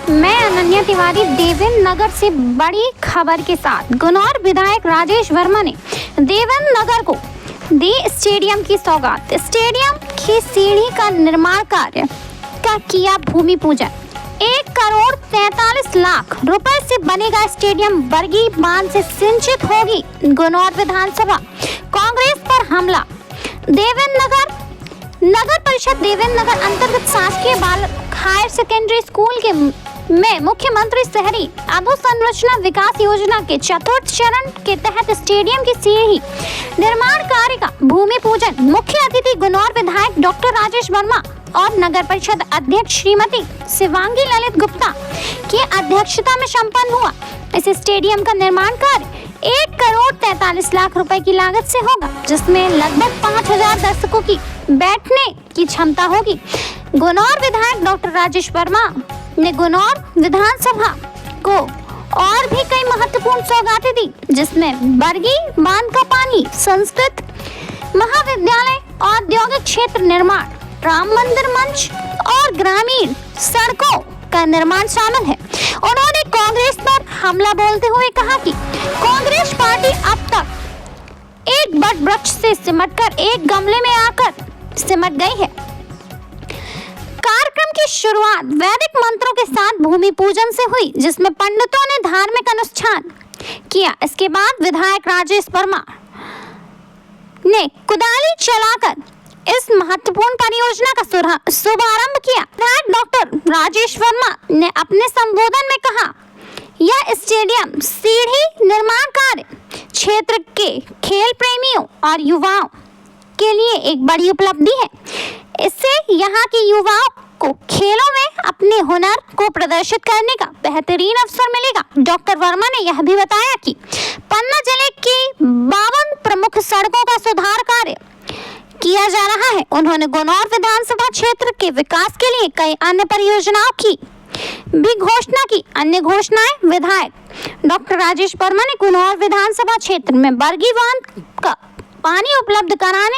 मैं अनन्या तिवारी देवेंद्र नगर से बड़ी खबर के साथ। गुनौर विधायक राजेश वर्मा ने देवेंद्र नगर को दी स्टेडियम की सौगात। स्टेडियम की सीढ़ी का निर्माण कार्य का किया भूमि पूजन। 1,43,00,000 रुपए से बनेगा स्टेडियम। बरगी बांध से सिंचित होगी गुनौर विधानसभा। कांग्रेस पर हमला। देवेंद्र नगर परिषद देवेंद्र नगर अंतर्गत शासकीय बालक हायर सेकेंडरी स्कूल के में मुख्यमंत्री शहरी अधोसंरचना विकास योजना के चतुर्थ चरण के तहत स्टेडियम की सीढ़ी निर्माण कार्य का भूमि पूजन मुख्य अतिथि गुनौर विधायक डॉक्टर राजेश वर्मा और नगर परिषद अध्यक्ष श्रीमती शिवांगी ललित गुप्ता की अध्यक्षता में संपन्न हुआ। इस स्टेडियम का निर्माण कार्य 1,43,00,000 रुपए की लागत से होगा, जिसमें लगभग 5,000 दर्शकों की बैठने की क्षमता होगी। गुनौर विधायक डॉक्टर राजेश वर्मा ने गुनौर विधानसभा को और भी कई महत्वपूर्ण सौगातें दी, जिसमें बरगी बांध का पानी, संस्कृत महाविद्यालय, औद्योगिक क्षेत्र निर्माण, राम मंदिर मंच और ग्रामीण सड़कों का निर्माण शामिल है। उन्होंने कांग्रेस पर हमला बोलते हुए कहा कि कांग्रेस पार्टी अब तक एक बट वृक्ष से सिमटकर एक गमले में आकर सिमट गई है। कार्यक्रम की शुरुआत वैदिक मंत्रों के साथ भूमि पूजन से हुई, जिसमें पंडितों ने धार्मिक अनुष्ठान किया। इसके बाद विधायक राजेश वर्मा ने कुदाली चलाकर इस महत्वपूर्ण परियोजना का शुभारंभ किया। विधायक डॉक्टर राजेश वर्मा ने अपने संबोधन में कहा, यह स्टेडियम सीढ़ी निर्माण कार्य क्षेत्र के खेल प्रेमियों और युवाओं के लिए एक बड़ी उपलब्धि है। इससे यहाँ के युवाओं को खेलों में अपने हुनर को प्रदर्शित करने का बेहतरीन अवसर मिलेगा। डॉक्टर वर्मा ने यह भी बताया कि पन्ना जिले की 52 प्रमुख सड़कों का सुधार कार्य किया जा रहा है। उन्होंने गुनौर विधानसभा क्षेत्र के विकास के लिए कई अन्य परियोजनाओं की भी घोषणा की। अन्य घोषणाएं विधायक डॉक्टर राजेश वर्मा ने गुनौर विधानसभा क्षेत्र में बरगी बांध का पानी उपलब्ध कराने,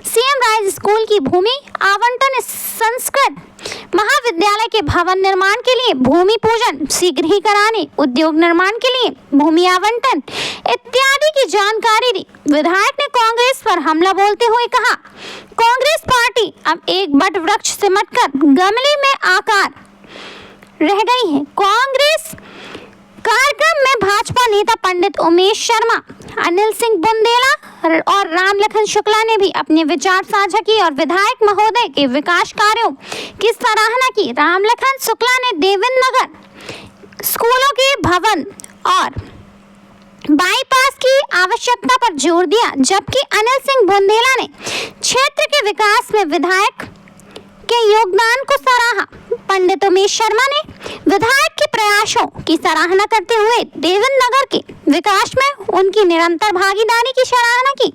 सीएम राइज स्कूल की भूमि आवंटन, संस्कृत महाविद्यालय के भवन निर्माण के लिए भूमि पूजन शीघ्र ही कराने, उद्योग निर्माण के लिए भूमि आवंटन इत्यादि की जानकारी दी। विधायक ने कांग्रेस पर हमला बोलते हुए कहा, कांग्रेस पार्टी अब एक बट वृक्ष सिमटकर गमले में आकार रह गई है। कांग्रेस कार्यक्रम में भाजपा नेता पंडित उमेश शर्मा, अनिल सिंह बुंदेला और राम लखन शुक्ला ने भी अपने विचार साझा किए और विधायक महोदय के विकास कार्यों की सराहना की। राम लखन शुक्ला ने देवेंद्र नगर स्कूलों के भवन और बाईपास की आवश्यकता पर जोर दिया, जबकि अनिल सिंह बुंदेला ने क्षेत्र के विकास में विधायक के योगदान को सराहा। पंडित उमेश शर्मा ने विधायक के प्रयासों की सराहना करते हुए देवेंद्र नगर के विकास में उनकी निरंतर भागीदारी की सराहना की।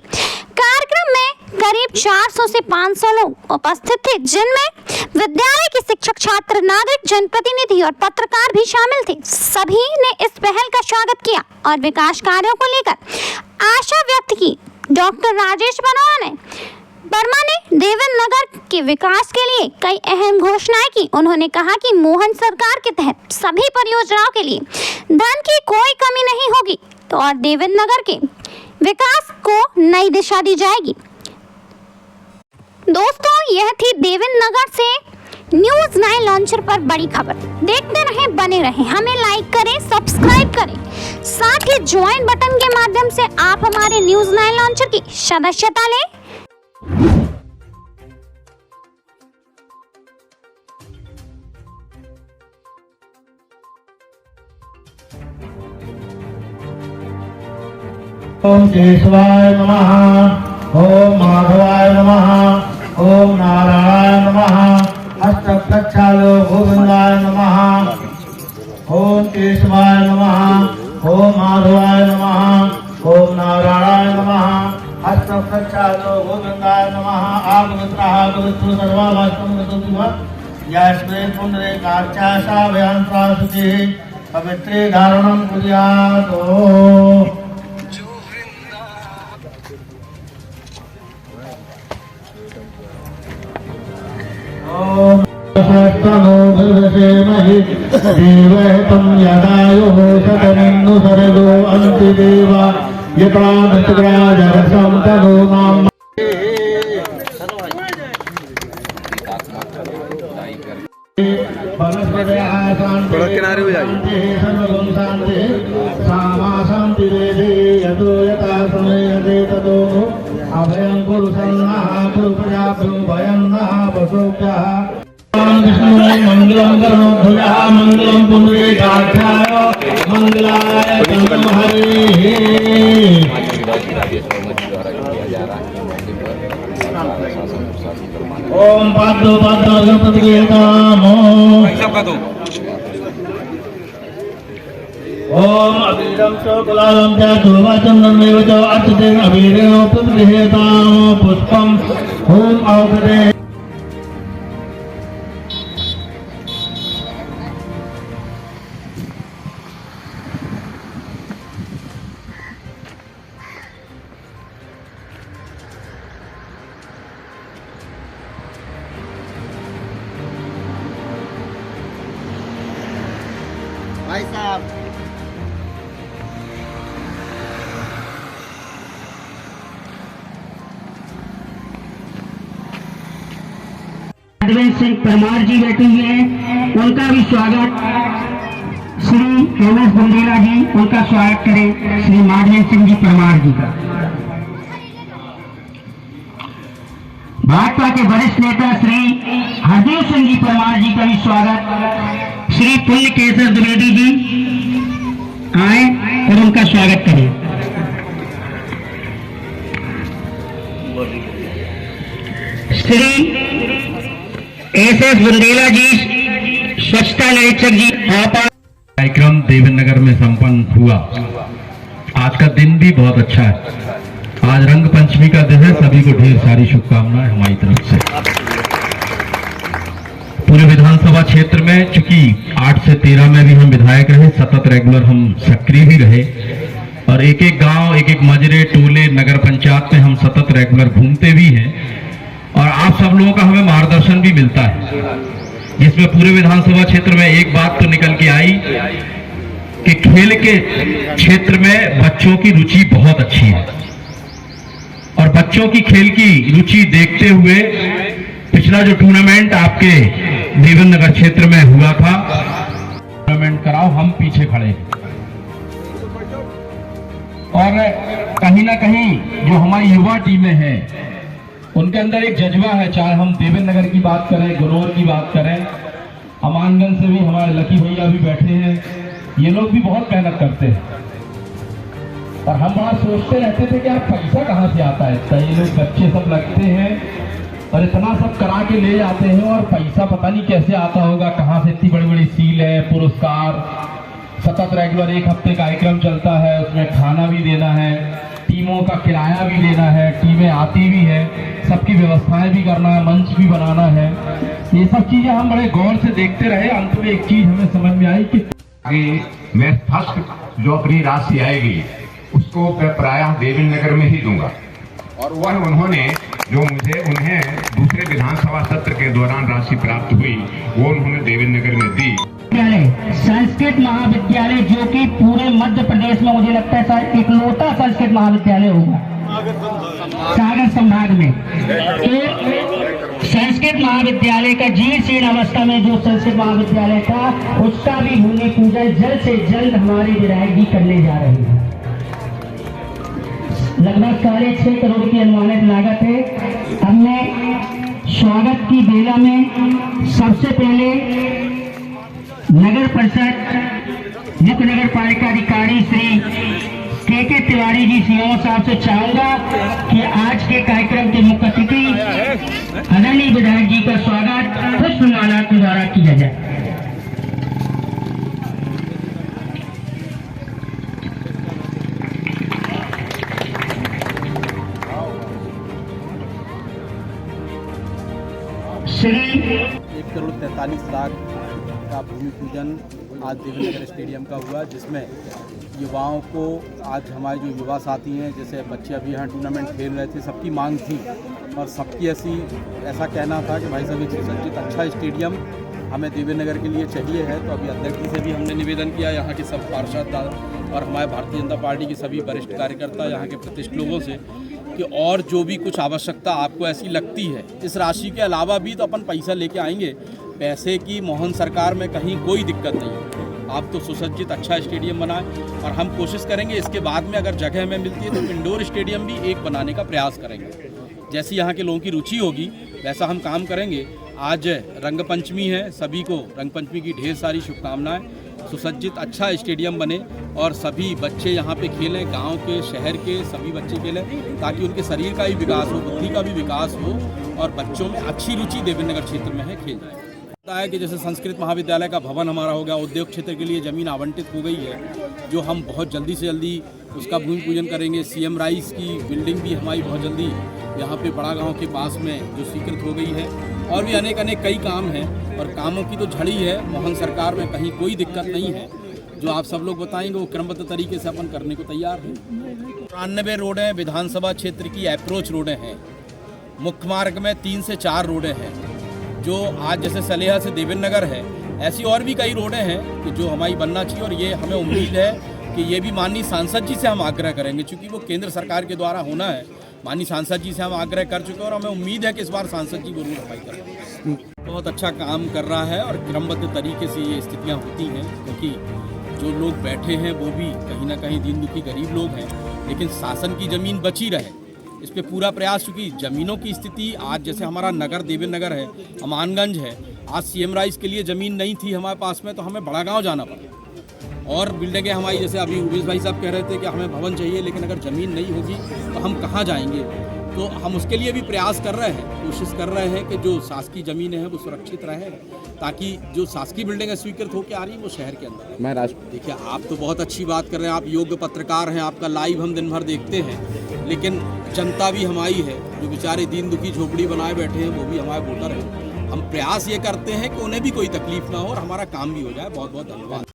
कार्यक्रम में करीब 400 से 500 लोग उपस्थित थे, जिनमें विद्यालय के शिक्षक, छात्र, नागरिक, जनप्रतिनिधि और पत्रकार भी शामिल थे। सभी ने इस पहल का स्वागत किया और विकास कार्यों को लेकर आशा व्यक्त की। डॉक्टर राजेश वर्मा ने देवेंद्र नगर के विकास के लिए कई अहम घोषणाएं की। उन्होंने कहा कि मोहन सरकार के तहत सभी परियोजनाओं के लिए धन की कोई कमी नहीं होगी और देवेंद्र नगर के विकास को नई दिशा दी जाएगी। दोस्तों, यह थी देवेंद्र नगर से न्यूज़ 9 लॉन्चर पर बड़ी खबर। देखते रहें, बने रहें, हमें लाइक करें, सब्सक्राइब करें, साथ ही ज्वाइन बटन के माध्यम से आप हमारे न्यूज़ 9 लॉन्चर की सदस्यता लें। ओम केशवाय नमः, ओम माधवाय नमः, ओम नारायण नमः, अष्टप्रक्षालो गोविंदाय नमः, ओम केशवाय नमः, ओम माधवाय नमः, ओम नारायण नमः, अष्टप्रक्षालो गोविंदाय नमः। आगमित्रः पवित्र सर्वाभाष्टं गतुः यस्मै पुण्डरे कार्चाशा भयांत्रासुते पवित्रे धारणं कुर्यात्। ओम तनो भवसे महि देवहितं यदायुः शतमिन्दु सर्गो अन्ति देवा यथा दशग्राजरसं तदो नाम थोड़ा किनारे हो जाइए। सर्वगुण शांति सामा शांति दे यतो यथा समयते ततो अभयं पुरुषन्नः पुरुषयाभ्यो भयं नः पशुभ्यः विष्णु मंगलम करोध्वजा मंगलम पुण्डरीकाक्षाय मंगलाय तम हरे। ओम पादो पादो गणपति के नमो ओम अबीरम च गुलालम च धूवा चंदनमेव च अर्चते अबीरेण पुष्पगृहेताम पुष्पम ओम औषधे। भाई साहब माधवेंद्र सिंह परमार जी बैठे हुए हैं, उनका भी स्वागत। श्री हेमेश बुंदेला जी, उनका स्वागत करें श्री माधवेंद्र सिंह जी परमार जी का। भाजपा के वरिष्ठ नेता श्री हरदेव सिंह जी परमार जी का भी स्वागत। श्री पुण्य केसर द्विवेदी जी आए और उनका स्वागत करें। श्री एस बुंदेला जी स्वच्छता निरीक्षक जी कार्यक्रम देवेंद्र नगर में संपन्न हुआ। आज का दिन भी बहुत अच्छा है। आज रंग पंचमी का दिन है। सभी को ढेर सारी शुभकामनाएं हमारी तरफ से। पूरे विधानसभा क्षेत्र में चूंकि 8 से 13 में भी हम विधायक रहे, सतत रेगुलर हम सक्रिय भी रहे और एक एक गांव, एक एक मजरे, टोले, नगर पंचायत में हम सतत रेगुलर घूमते भी हैं और आप सब लोगों का हमें मार्गदर्शन भी मिलता है, जिसमें पूरे विधानसभा क्षेत्र में एक बात तो निकल के आई कि खेल के क्षेत्र में बच्चों की रुचि बहुत अच्छी है और बच्चों की खेल की रुचि देखते हुए पिछला जो टूर्नामेंट आपके देवेंद्र नगर क्षेत्र में हुआ था, टूर्नामेंट कराओ, हम पीछे खड़े और कहीं ना कहीं जो हमारी युवा टीमें हैं उनके अंदर एक जज्बा है। चाहे हम देवेंद्र नगर की बात करें, गुनौर की बात करें, अमानगंज से भी हमारे लकी भैया भी बैठे हैं, ये लोग भी बहुत मेहनत करते हैं और हम बड़ा सोचते रहते थे कि यार पैसा कहाँ से आता है। तो ये लोग बच्चे सब लगते हैं और इतना सब करा के ले जाते हैं और पैसा पता नहीं कैसे आता होगा, कहाँ से इतनी बड़ी बड़ी सील है, पुरस्कार, सतत रेगुलर एक हफ्ते कार्यक्रम चलता है, उसमें खाना भी देना है, टीमों का किराया भी देना है, टीमें आती भी है, सबकी व्यवस्थाएं भी करना है, मंच भी बनाना है। ये सब चीजें हम बड़े गौर से देखते रहे। अंत में एक चीज हमें समझ में आई कि आगे मैं फर्स्ट जो अपनी राशि आएगी उसको मैं प्रायः देवेंद्र नगर में ही दूंगा और वह उन्होंने जो मुझे उन्हें दूसरे विधानसभा सत्र के दौरान राशि प्राप्त हुई वो उन्होंने देवेंद्र नगर में दी। संस्कृत महाविद्यालय जो कि पूरे मध्य प्रदेश में मुझे लगता है शायद इकलौता संस्कृत महाविद्यालय होगा सागर संभाग में। संस्कृत महाविद्यालय का जीर्ण अवस्था में जो संस्कृत महाविद्यालय था उसका भी भूमि पूजन जल्द से जल्द हमारे विधायक जी करने जा रहे हैं। लगभग 6.5 करोड़ की अनुमानित लागत है। अब मैं स्वागत की बेला में सबसे पहले नगर परिषद मुख्य नगर पालिका अधिकारी श्री के तिवारी जी सीओ साहब से चाहूंगा कि आज के कार्यक्रम के मुख्य अतिथि आदरणीय विधायक जी का स्वागत पुष्पमाला के द्वारा किया जाए। श्री 1,43,00,000 का भूमि पूजन आज देवेंद्र नगर स्टेडियम का हुआ, जिसमें युवाओं को आज हमारे जो युवा साथी हैं, जैसे बच्चे अभी यहाँ टूर्नामेंट खेल रहे थे, सबकी मांग थी और सबकी ऐसा कहना था कि भाई साहब एक सुसज्जित अच्छा स्टेडियम हमें देवेंद्र नगर के लिए चाहिए है। तो अभी अध्यक्ष जी से भी हमने निवेदन किया, यहाँ के सब पार्षद और हमारे भारतीय जनता पार्टी के सभी वरिष्ठ कार्यकर्ता, यहाँ के प्रतिष्ठित लोगों से, कि और जो भी कुछ आवश्यकता आपको ऐसी लगती है, इस राशि के अलावा भी तो अपन पैसा लेके आएंगे। पैसे की मोहन सरकार में कहीं कोई दिक्कत नहीं है। आप तो सुसज्जित अच्छा स्टेडियम बनाएं और हम कोशिश करेंगे इसके बाद में अगर जगह हमें मिलती है तो इंडोर स्टेडियम भी एक बनाने का प्रयास करेंगे। जैसी यहाँ के लोगों की रुचि होगी वैसा हम काम करेंगे। आज रंगपंचमी है, सभी को रंगपंचमी की ढेर सारी शुभकामनाएं। सुसज्जित अच्छा स्टेडियम बने और सभी बच्चे यहाँ पे खेलें, गांव के शहर के सभी बच्चे खेलें, ताकि उनके शरीर का भी विकास हो, बुद्धि का भी विकास हो और बच्चों में अच्छी रुचि देवेंद्र नगर क्षेत्र में है खेल जाए। है कि जैसे संस्कृत महाविद्यालय का भवन हमारा हो गया, उद्योग क्षेत्र के लिए ज़मीन आवंटित हो गई है, जो हम बहुत जल्दी से जल्दी उसका भूमि पूजन करेंगे। सीएम राइस की बिल्डिंग भी हमारी बहुत जल्दी यहाँ पे बड़ा गांव के पास में जो स्वीकृत हो गई है, और भी अनेक कई काम हैं और कामों की तो झड़ी है। मोहन सरकार में कहीं कोई दिक्कत नहीं है। जो आप सब लोग बताएंगे वो क्रमबद्ध तरीके से अपन करने को तैयार हैं। 93 रोडें विधानसभा क्षेत्र की अप्रोच रोडें हैं। मुख्य मार्ग में 3 से 4 रोडें हैं, जो आज जैसे सलेहा से देवेंद्र नगर है, ऐसी और भी कई रोडें हैं कि जो हमारी बनना चाहिए। और ये हमें उम्मीद है कि ये भी माननीय सांसद जी से हम आग्रह करेंगे, क्योंकि वो केंद्र सरकार के द्वारा होना है। माननीय सांसद जी से हम आग्रह कर चुके हैं और हमें उम्मीद है कि इस बार सांसद जी जरूर सफाई करेंगे। बहुत अच्छा काम कर रहा है और क्रमबद्ध तरीके से ये स्थितियाँ होती हैं, क्योंकि जो लोग बैठे हैं वो भी कहीं ना कहीं दीन दुखी गरीब लोग हैं, लेकिन शासन की ज़मीन बची रहे इस पे पूरा प्रयास। चूँकि ज़मीनों की स्थिति आज जैसे हमारा नगर देवेंद्र नगर है, अमानगंज है, आज सीएम राइस के लिए ज़मीन नहीं थी हमारे पास में, तो हमें बड़ा गांव जाना पड़ा। और बिल्डिंगें हमारी, जैसे अभी उमेश भाई साहब कह रहे थे कि हमें भवन चाहिए, लेकिन अगर ज़मीन नहीं होगी तो हम कहाँ जाएंगे। तो हम उसके लिए भी प्रयास कर रहे हैं, कोशिश कर रहे हैं कि जो शासकीय ज़मीनें हैं वो सुरक्षित रहे, ताकि जो शासकीय बिल्डिंगें स्वीकृत होकर आ रही हैं वो शहर के अंदर। मैं देखिए, आप तो बहुत अच्छी बात कर रहे हैं, आप योग्य पत्रकार हैं, आपका लाइव हम दिन भर देखते हैं, लेकिन जनता भी हमारी है, जो बेचारे दीन दुखी झोपड़ी बनाए बैठे हैं वो भी हमारे वोटर हैं। हम प्रयास ये करते हैं कि उन्हें भी कोई तकलीफ ना हो और हमारा काम भी हो जाए। बहुत बहुत धन्यवाद।